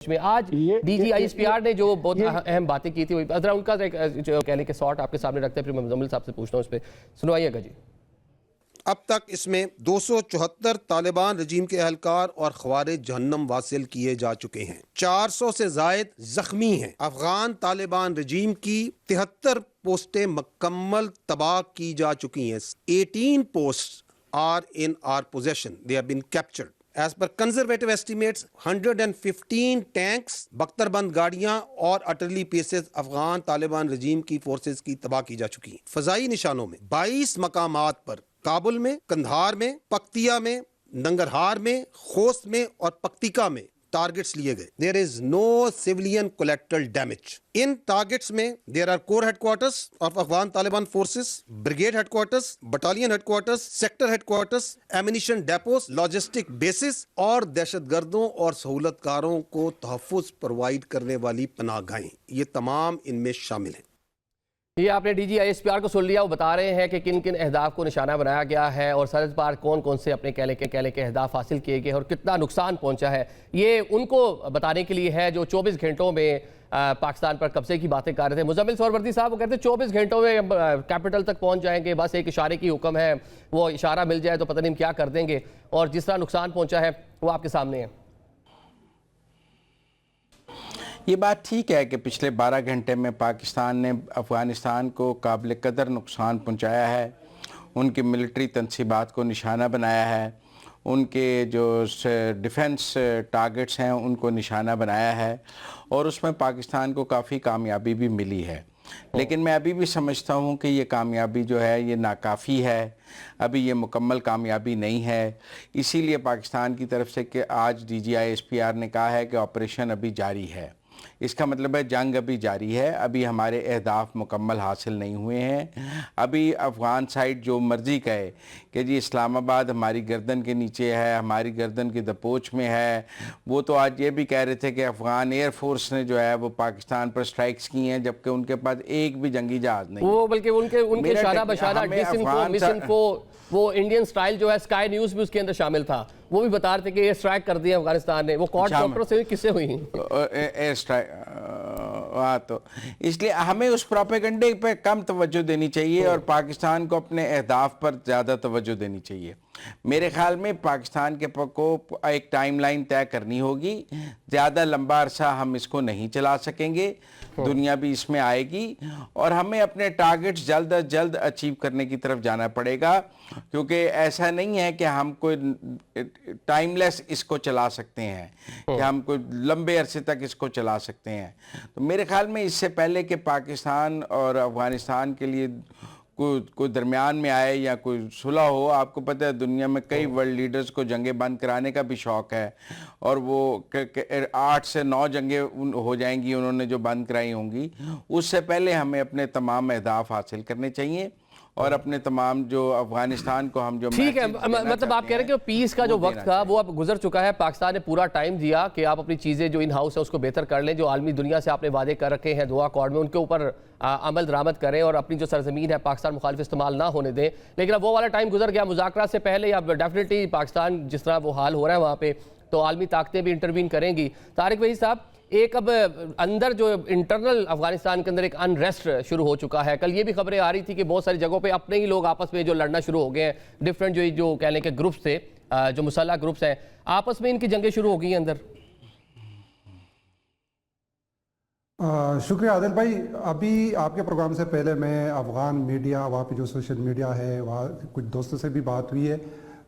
میں آج D G I S P R نے جو بہت اہم باتیں کی تھی ذرا ان کا جو کہنے کے سارٹ آپ کے سامنے رکھتے ہیں، پھر میں مزمل صاحب سے پوچھتا ہوں اس پہ سنوائیے گا جی۔ اب تک اس میں 274 طالبان رجیم کے اہلکار اور خوارج جہنم واصل کیے جا چکے ہیں، 400 سے زائد زخمی ہیں۔ افغان طالبان رجیم کی 73 پوسٹیں مکمل تباہ کی جا چکی ہیں۔ 18 posts are in our possession. They have been captured. As per conservative estimates, 115 tanks, بختر بند گاڑیاں اور اٹرلی پیسز افغان طالبان رجیم کی فورسز کی تباہ کی جا چکی ہیں۔ فضائی نشانوں میں 22 مقامات پر کابل میں، قندھار میں، پکتیا میں، ننگرہار میں، خوست میں اور پکتیکا میں ٹارگٹس لیے گئے۔ There is no civilian collateral damage. In targets میں there are core headquarters of Afghan Taliban forces, brigade headquarters, battalion headquarters, sector headquarters, ammunition depots, logistic bases اور دہشت گردوں اور سہولت کاروں کو تحفظ پرووائڈ کرنے والی پناہ گاہیں، یہ تمام ان میں شامل ہیں۔ یہ آپ نے D G I S P R کو سن لیا، وہ بتا رہے ہیں کہ کن کن اہداف کو نشانہ بنایا گیا ہے اور سرحد پار کون کون سے اپنے کہنے کے اہداف حاصل کیے گئے اور کتنا نقصان پہنچا ہے۔ یہ ان کو بتانے کے لیے ہے جو 24 گھنٹوں میں پاکستان پر قبضے کی باتیں کر رہے تھے۔ مزمل سہروردی صاحب وہ کہتے ہیں 24 گھنٹوں میں کیپٹل تک پہنچ جائیں گے، بس ایک اشارے کی حکم ہے، وہ اشارہ مل جائے تو پتہ نہیں کیا کر دیں گے، اور جس طرح نقصان پہنچا ہے وہ آپ کے سامنے ہے۔ یہ بات ٹھیک ہے کہ پچھلے 12 گھنٹے میں پاکستان نے افغانستان کو قابل قدر نقصان پہنچایا ہے، ان کی ملٹری تنصیبات کو نشانہ بنایا ہے، ان کے جو ڈیفنس ٹارگٹس ہیں ان کو نشانہ بنایا ہے، اور اس میں پاکستان کو کافی کامیابی بھی ملی ہے۔ لیکن میں ابھی بھی سمجھتا ہوں کہ یہ کامیابی جو ہے یہ ناکافی ہے، ابھی یہ مکمل کامیابی نہیں ہے۔ اسی لیے پاکستان کی طرف سے کہ آج D G I S P R نے کہا ہے کہ آپریشن ابھی جاری ہے، اس کا مطلب ہے جنگ ابھی جاری ہے، ابھی ہمارے اہداف مکمل حاصل نہیں ہوئے ہیں۔ ابھی افغان سائٹ جو مرضی کہے کہ جی اسلام آباد ہماری گردن کے نیچے ہے، ہماری گردن کی دپوچ میں ہے، وہ تو آج یہ بھی کہہ رہے تھے کہ افغان ایئر فورس نے جو ہے وہ پاکستان پر سٹرائکس کی ہیں، جبکہ ان کے پاس ایک بھی جنگی جہاز نہیں۔ وہ بلکہ ان کے اشارہ بشارہ ڈس انفو مس انفو، وہ انڈین سٹائل جو ہے اسکائی نیوز بھی اس کے اندر شامل تھا، وہ بھی بتا رہے تھے کہ یہ اسٹرائک کر دیا افغانستان نے۔ وہ کوارڈ ڈاکٹروں سے کس سے ہوئی ایئر اسٹرائک؟ تو اس لیے ہمیں اس پروپیگنڈے پہ کم توجہ دینی چاہیے اور پاکستان کو اپنے اہداف پر زیادہ توجہ دینی چاہیے۔ میرے خیال میں پاکستان کو ایک ٹائم لائن طے کرنی ہوگی، زیادہ لمبا عرصہ ہم اس کو نہیں چلا سکیں گے، دنیا بھی اس میں آئے گی، اور ہمیں اپنے ٹارگٹس جلد از جلد اچیو کرنے کی طرف جانا پڑے گا، کیونکہ ایسا نہیں ہے کہ ہم کوئی ٹائم لیس اس کو چلا سکتے ہیں، کہ ہم کوئی لمبے عرصے تک اس کو چلا سکتے ہیں۔ تو میرے خیال میں اس سے پہلے کہ پاکستان اور افغانستان کے لیے کوئی درمیان میں آئے یا کوئی صلح ہو، آپ کو پتہ ہے دنیا میں کئی ورلڈ لیڈرز کو جنگیں بند کرانے کا بھی شوق ہے، اور وہ 8 سے 9 جنگیں ہو جائیں گی انہوں نے جو بند کرائی ہوں گی۔ اس سے پہلے ہمیں اپنے تمام اہداف حاصل کرنے چاہیے، اور اپنے تمام جو افغانستان کو ہم جو ٹھیک ہے، مطلب آپ کہہ رہے ہیں کہ پیس کا جو وقت تھا وہ اب گزر چکا ہے، پاکستان نے پورا ٹائم دیا کہ آپ اپنی چیزیں جو ان ہاؤس ہے اس کو بہتر کر لیں، جو عالمی دنیا سے آپ نے وعدے کر رکھے ہیں دعا اکارڈ میں ان کے اوپر عمل درآمد کریں، اور اپنی جو سرزمین ہے پاکستان مخالف استعمال نہ ہونے دیں۔ لیکن اب وہ والا ٹائم گزر گیا، مذاکرات سے پہلے اب ڈیفینیٹلی پاکستان جس طرح وہ حال ہو رہا ہے وہاں پہ تو عالمی طاقتیں بھی انٹروین کریں گی۔ طارق وحید صاحب، ایک اب اندر جو انٹرنل افغانستان کے اندر ایک انریسٹ شروع ہو چکا ہے، کل یہ بھی خبریں آ رہی تھی کہ بہت ساری جگہوں پہ اپنے ہی لوگ آپس میں جو لڑنا شروع ہو گئے ہیں، ڈیفرنٹ جو کہنے کے گروپس تھے، جو مسلح گروپس ہیں، آپس میں ان کی جنگیں شروع ہو گئی ہیں اندر۔ شکریہ عادل بھائی۔ ابھی آپ کے پروگرام سے پہلے میں افغان میڈیا، وہاں پہ جو سوشل میڈیا ہے، وہاں کچھ دوستوں سے بھی بات ہوئی ہے،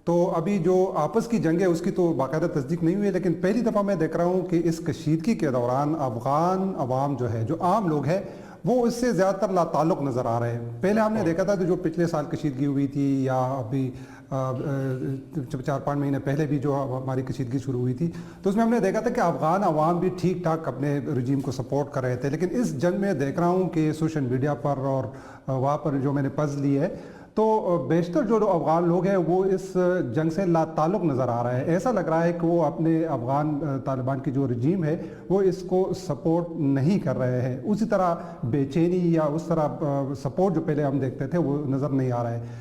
تو ابھی جو آپس کی جنگ ہے اس کی تو باقاعدہ تصدیق نہیں ہوئی ہے، لیکن پہلی دفعہ میں دیکھ رہا ہوں کہ اس کشیدگی کے دوران افغان عوام جو ہے، جو عام لوگ ہیں، وہ اس سے زیادہ تر لا تعلق نظر آ رہے ہیں۔ پہلے ہم نے دیکھا تھا کہ جو پچھلے سال کشیدگی ہوئی تھی، یا ابھی 4-5 مہینے پہلے بھی جو ہماری کشیدگی شروع ہوئی تھی، تو اس میں ہم نے دیکھا تھا کہ افغان عوام بھی ٹھیک ٹھاک اپنے رجیم کو سپورٹ کر رہے تھے، لیکن اس جنگ میں دیکھ رہا ہوں کہ سوشل میڈیا پر اور وہاں پر جو میں نے پز لی ہے، تو بیشتر جو افغان لوگ ہیں وہ اس جنگ سے لا تعلق نظر آ رہا ہے۔ ایسا لگ رہا ہے کہ وہ اپنے افغان طالبان کی جو رجیم ہے وہ اس کو سپورٹ نہیں کر رہے ہیں، اسی طرح بے چینی یا اس طرح سپورٹ جو پہلے ہم دیکھتے تھے وہ نظر نہیں آ رہا ہے۔